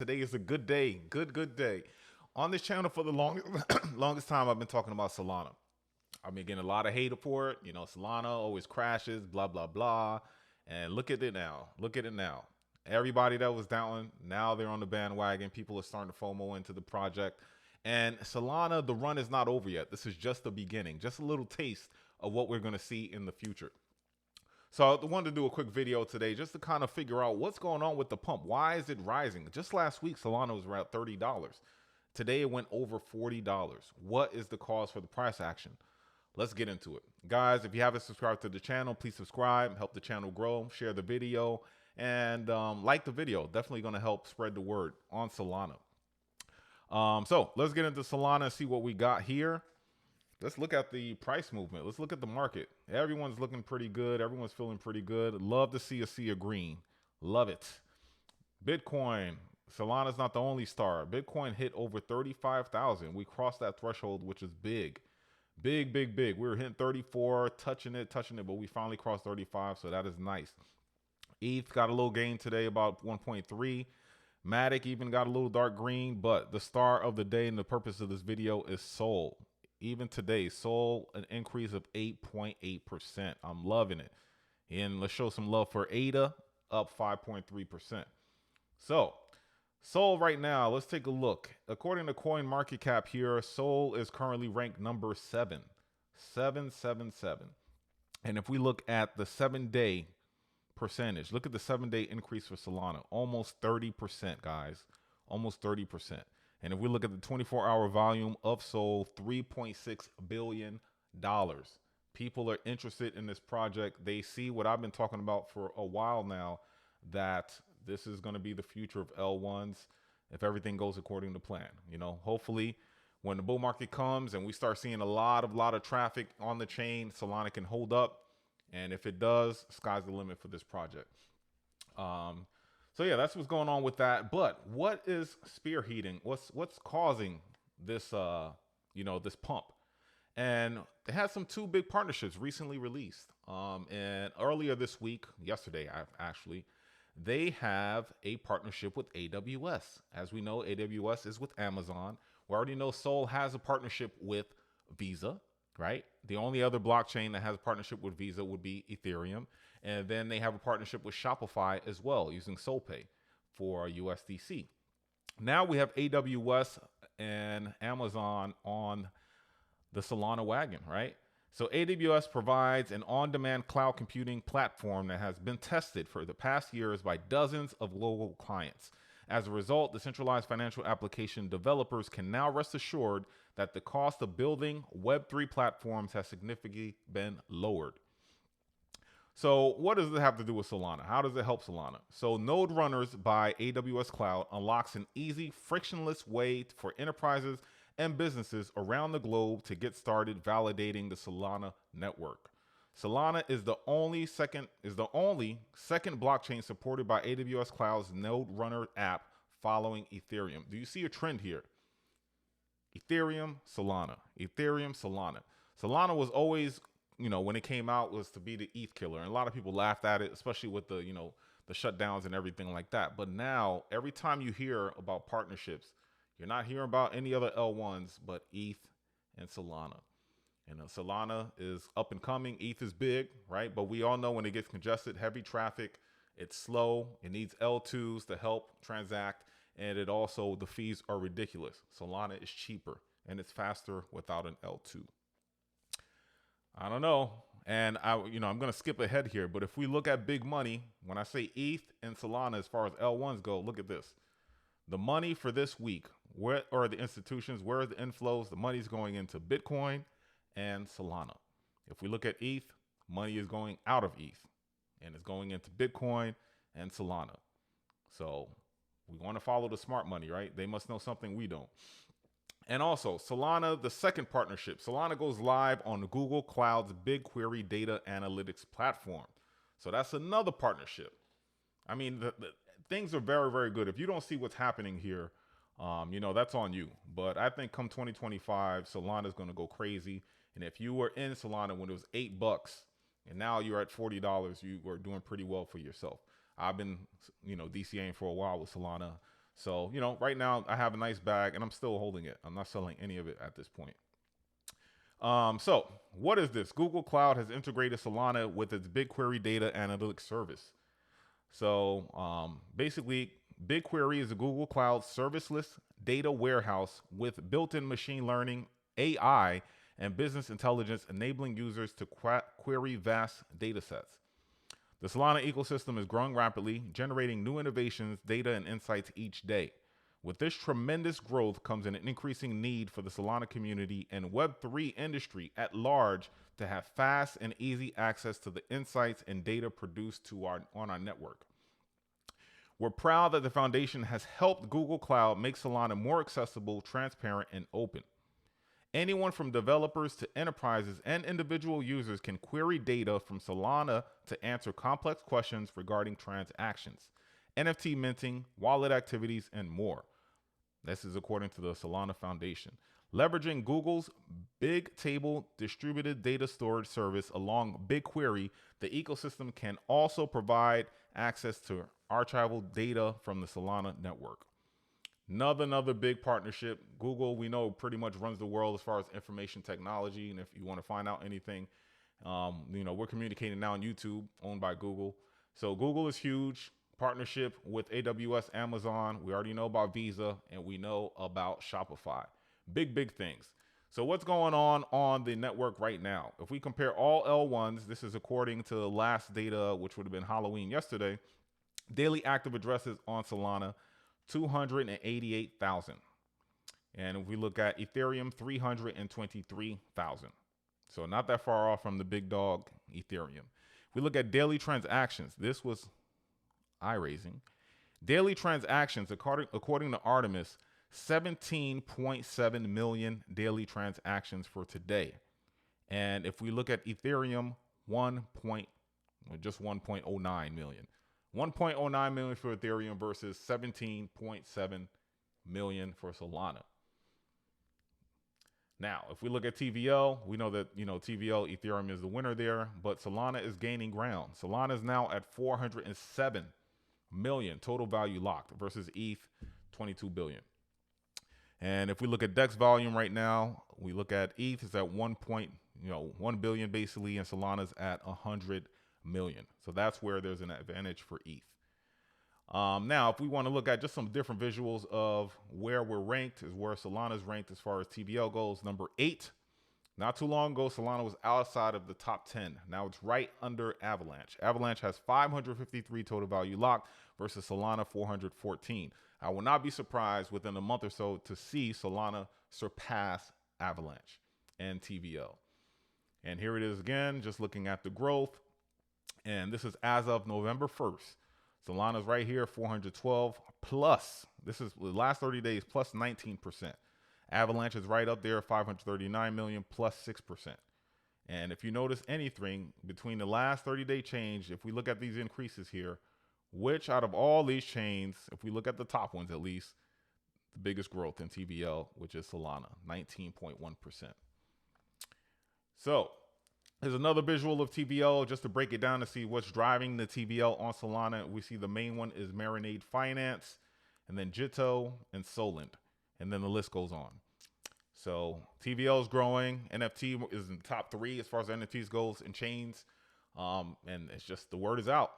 Today is a good day. Good day. On this channel for the longest time, I've been talking about Solana. I've been getting a lot of hate for it. Solana always crashes, blah, blah, blah. And look at it now. Look at it now. Everybody that was down, now they're on the bandwagon. People are starting to FOMO into the project. And Solana, the run is not over yet. This is just the beginning, just a little taste of what we're going to see in the future. So I wanted to do a quick video today just to kind of figure out what's going on with the pump. Why is it rising? Just last week, Solana was around $30. Today, it went over $40. What is the cause for the price action? Let's get into it. Guys, if you haven't subscribed to the channel, please subscribe, help the channel grow, share the video, and like the video. Definitely going to help spread the word on Solana. So let's get into Solana and see what we got here. Let's look at the price movement. Let's look at the market. Everyone's looking pretty good. Everyone's feeling pretty good. Love to see a sea of green. Love it. Bitcoin. Solana's not the only star. Bitcoin hit over 35,000. We crossed that threshold, which is big. Big. We were hitting 34, touching it, but we finally crossed 35, so that is nice. ETH got a little gain today, about 1.3. Matic even got a little dark green, but the star of the day and the purpose of this video is Sol. Even today, Sol, an increase of 8.8%. I'm loving it. And let's show some love for ADA, up 5.3%. So, Sol right now, let's take a look. According to CoinMarketCap here, Sol is currently ranked number 7. 777. And if we look at the 7-day percentage, look at the 7-day increase for Solana. Almost 30%, guys. Almost 30%. And if we look at the 24-hour volume of Sol, $3.6 billion. People are interested in this project. They see what I've been talking about for a while now, that this is going to be the future of L1s if everything goes according to plan. Hopefully when the bull market comes and we start seeing a lot of traffic on the chain, Solana can hold up. And if it does, sky's the limit for this project. So yeah, that's what's going on with that. But what is spearheading? What's causing this this pump? And they had some 2 big partnerships recently released. And earlier this week, yesterday actually, they have a partnership with AWS. As we know, AWS is with Amazon. We already know Sol has a partnership with Visa, right? The only other blockchain that has a partnership with Visa would be Ethereum. And then they have a partnership with Shopify as well, using SolPay for USDC. Now we have AWS and Amazon on the Solana wagon, right? So AWS provides an on-demand cloud computing platform that has been tested for the past years by dozens of global clients. As a result, decentralized financial application developers can now rest assured that the cost of building Web3 platforms has significantly been lowered. So what does it have to do with Solana? How does it help Solana? So Node Runners by AWS Cloud unlocks an easy, frictionless way for enterprises and businesses around the globe to get started validating the Solana network. Solana is the only second blockchain supported by AWS Cloud's Node Runner app following Ethereum. Do you see a trend here? Ethereum, Solana. Ethereum, Solana. Solana was always, when it came out, was to be the ETH killer. And a lot of people laughed at it, especially with the, the shutdowns and everything like that. But now, every time you hear about partnerships, you're not hearing about any other L1s but ETH and Solana. And Solana is up and coming. ETH is big, right? But we all know when it gets congested, heavy traffic, it's slow. It needs L2s to help transact. And it also, the fees are ridiculous. Solana is cheaper and it's faster without an L2. I don't know. And I'm going to skip ahead here. But if we look at big money, when I say ETH and Solana, as far as L1s go, look at this. The money for this week, where are the institutions? Where are the inflows? The money's going into Bitcoin and Solana. If we look at ETH, money is going out of ETH and it's going into Bitcoin and Solana. So we want to follow the smart money, right? They must know something we don't. And also Solana, the second partnership. Solana goes live on Google Cloud's BigQuery data analytics platform. So that's another partnership. I mean, the things are very, very good. If you don't see what's happening here, that's on you. But I think come 2025, Solana is going to go crazy. And if you were in Solana when it was $8 and now you're at $40, you were doing pretty well for yourself. I've been, DCAing for a while with Solana. So, right now I have a nice bag and I'm still holding it. I'm not selling any of it at this point. So what is this? Google Cloud has integrated Solana with its BigQuery data analytics service. So basically, BigQuery is a Google Cloud serviceless data warehouse with built-in machine learning, AI, and business intelligence, enabling users to query vast data sets. The Solana ecosystem is growing rapidly, generating new innovations, data, and insights each day. With this tremendous growth comes an increasing need for the Solana community and Web3 industry at large to have fast and easy access to the insights and data produced on our network. We're proud that the foundation has helped Google Cloud make Solana more accessible, transparent, and open. Anyone from developers to enterprises and individual users can query data from Solana to answer complex questions regarding transactions, NFT minting, wallet activities, and more. This is according to the Solana Foundation. Leveraging Google's Big Table distributed data storage service along BigQuery, the ecosystem can also provide access to archival data from the Solana network. Another big partnership. Google, we know, pretty much runs the world as far as information technology. And if you want to find out anything, we're communicating now on YouTube, owned by Google. So Google is huge. Partnership with AWS, Amazon. We already know about Visa, and we know about Shopify. Big things. So what's going on the network right now? If we compare all L1s, this is according to the last data, which would have been Halloween yesterday, daily active addresses on Solana, 288,000. And if we look at Ethereum, 323,000. So not that far off from the big dog Ethereum. If we look at daily transactions, this was eye-raising. Daily transactions, according to Artemis, 17.7 million daily transactions for today. And if we look at Ethereum, just 1.09 million. 1.09 million for Ethereum versus 17.7 million for Solana. Now, if we look at TVL, we know that, TVL, Ethereum is the winner there, but Solana is gaining ground. Solana is now at 407 million total value locked versus ETH 22 billion. And if we look at DEX volume right now, we look at ETH is at 1 billion basically, and Solana's at 100 million. So that's where there's an advantage for ETH. Now, if we want to look at just some different visuals of where we're ranked, is where Solana's ranked as far as TVL goes, number 8. Not too long ago, Solana was outside of the top 10. Now it's right under Avalanche. Avalanche has 553 total value locked versus Solana 414. I will not be surprised within a month or so to see Solana surpass Avalanche and TVL. And here it is again, just looking at the growth. And this is as of November 1st. Solana's right here, 412 plus. This is the last 30 days plus 19%. Avalanche is right up there, 539 million plus 6%. And if you notice anything between the last 30-day change, if we look at these increases here, which out of all these chains, if we look at the top ones at least, the biggest growth in TVL, which is Solana, 19.1%. So there's another visual of TVL just to break it down to see what's driving the TVL on Solana. We see the main one is Marinade Finance, and then Jito and Solent, and then the list goes on. So TVL is growing. NFT is in the top 3 as far as NFTs goes in chains, and it's just the word is out.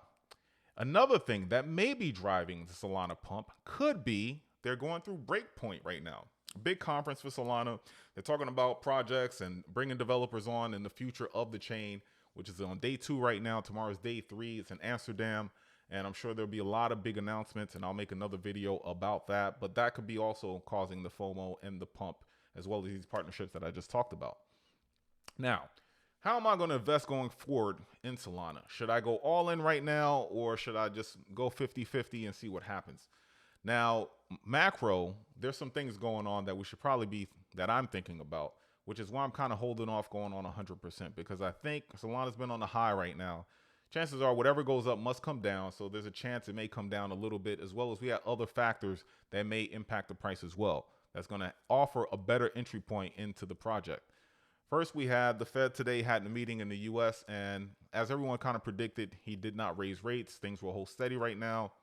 Another thing that may be driving the Solana pump could be they're going through Breakpoint right now. Big conference for Solana. They're talking about projects and bringing developers on in the future of the chain, which is on day 2 right now. Tomorrow's day 3. It's in Amsterdam, and I'm sure there'll be a lot of big announcements, and I'll make another video about that. But that could be also causing the FOMO and the pump, as well as these partnerships that I just talked about. Now, how am I going to invest going forward in Solana? Should I go all in right now, or should I just go 50-50 and see what happens? Now, macro, there's some things going on that I'm thinking about, which is why I'm kind of holding off going on 100%, because I think Solana's been on the high right now. Chances are whatever goes up must come down, so there's a chance it may come down a little bit, as well as we have other factors that may impact the price as well. That's going to offer a better entry point into the project. First, we had the Fed today had a meeting in the U.S., and as everyone kind of predicted, he did not raise rates. Things will hold steady right now.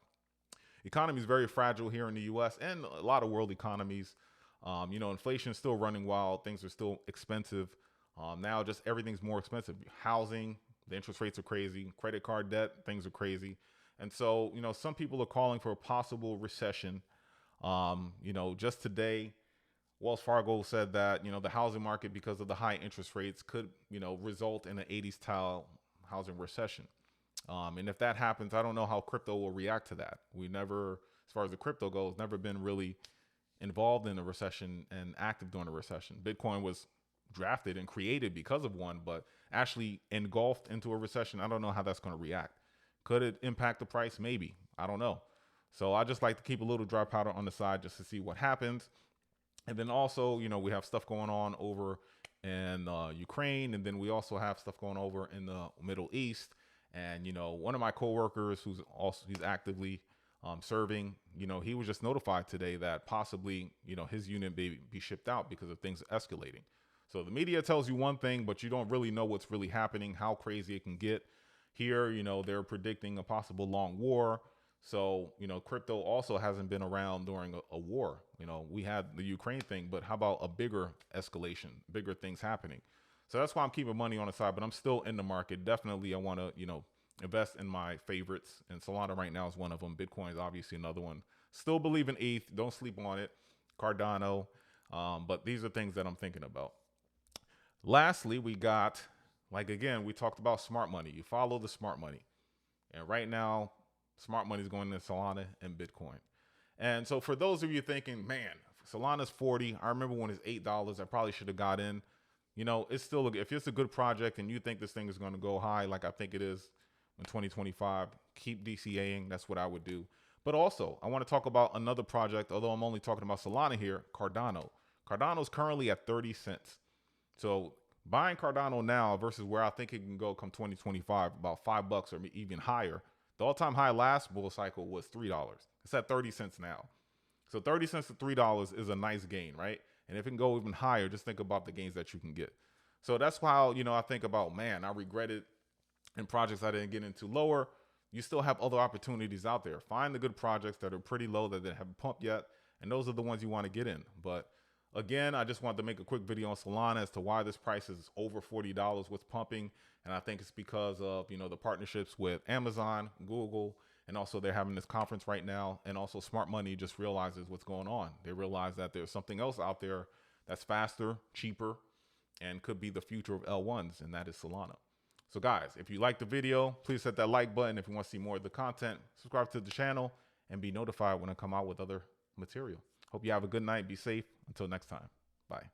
economy is very fragile here in the U.S. and a lot of world economies. Inflation is still running wild. Things are still expensive. Now just everything's more expensive. Housing, the interest rates are crazy. Credit card debt, things are crazy. And so, some people are calling for a possible recession. Just today, Wells Fargo said that, the housing market, because of the high interest rates, could, result in an 80s style housing recession. And if that happens, I don't know how crypto will react to that. We never, as far as the crypto goes, never been really involved in a recession and active during a recession. Bitcoin was drafted and created because of one, but actually engulfed into a recession, I don't know how that's going to react. Could it impact the price? Maybe. I don't know. So I just like to keep a little dry powder on the side just to see what happens. And then also, we have stuff going on over in Ukraine, and then we also have stuff going over in the Middle East. And one of my coworkers, he's actively serving, he was just notified today that possibly, his unit may be shipped out because of things escalating. So the media tells you one thing, but you don't really know what's really happening, how crazy it can get. Here, they're predicting a possible long war. So, crypto also hasn't been around during a war. We had the Ukraine thing, but how about a bigger escalation, bigger things happening? So that's why I'm keeping money on the side, but I'm still in the market. Definitely, I want to, invest in my favorites. And Solana right now is one of them. Bitcoin is obviously another one. Still believe in ETH. Don't sleep on it. Cardano. But these are things that I'm thinking about. Lastly, we got, again, we talked about smart money. You follow the smart money. And right now, smart money is going into Solana and Bitcoin. And so for those of you thinking, man, Solana's 40. I remember when it's $8. I probably should have got in. It's still, if it's a good project and you think this thing is going to go high, like I think it is in 2025, keep DCAing. That's what I would do. But also, I want to talk about another project, although I'm only talking about Solana here, Cardano. Cardano is currently at 30 cents. So buying Cardano now versus where I think it can go come 2025, about $5 or even higher. The all-time high last bull cycle was $3. It's at 30 cents now. So 30 cents to $3 is a nice gain, right? And if it can go even higher, just think about the gains that you can get. So that's why, I think about, man, I regretted in projects I didn't get into lower. You still have other opportunities out there. Find the good projects that are pretty low that they haven't pumped yet. And those are the ones you want to get in. But again, I just wanted to make a quick video on Solana as to why this price is over $40, what's pumping. And I think it's because of, the partnerships with Amazon, Google, and also they're having this conference right now. And also smart money just realizes what's going on. They realize that there's something else out there that's faster, cheaper, and could be the future of L1s, and that is Solana. So guys, if you like the video, please hit that like button. If you want to see more of the content, subscribe to the channel and be notified when I come out with other material. Hope you have a good night. Be safe. Until next time. Bye.